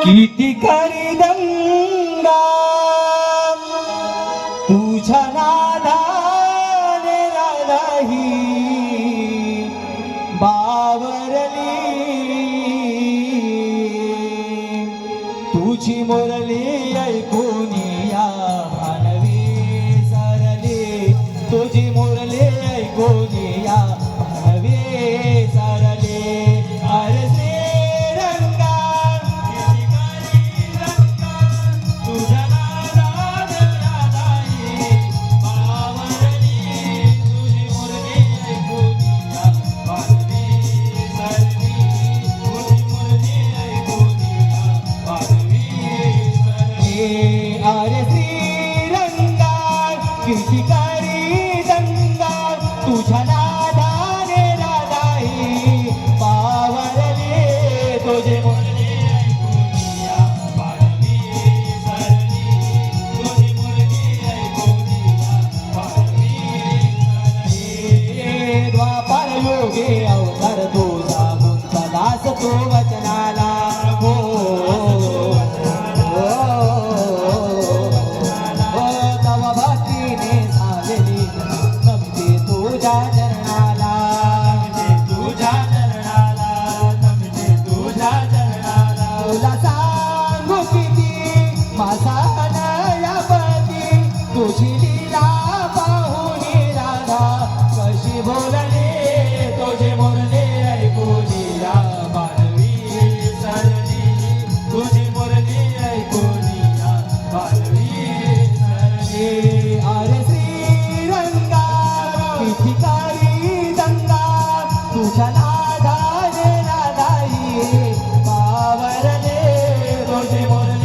किती करी दंगा तुझ्या नादाने राधाही बावरली तुझी मुरली ऐकून या मानवी सरली तुझी मुरली ऐकून या मानवी सरली अरे श्रीरंगा तुझ्या नादाने राधाही बावरली तुझी मुरली ऐकून या मानवी सरली तुझी मुरली ऐकून या मानवी अरे श्रीरंगा किती करी दंगा तुझ्या नादाने राधाही पावरली तुझे मुरली ऐकून या मानवी सरली तुझी मुरली ऐकून या मानवी सरली द्वापर योगे अवतार तुझा मुक्तदास तो वचनाला हो तव भक्तीने झालेली नमते तुझ्या चरणाला तुझ्या चरणाला नमते तुझ्या चरणाला तुला सांगू किती माझा नयापती तुझी लीला पाहुनी राधा कशी बोलली तुझे मुरली ऐकून या मानवी सरली तुझी मुरली ऐकून या मानवी सरली अरे श्रीरंगा किती करी दंगा तुझ्या नादाने राधाही बावरले तुझे मुरली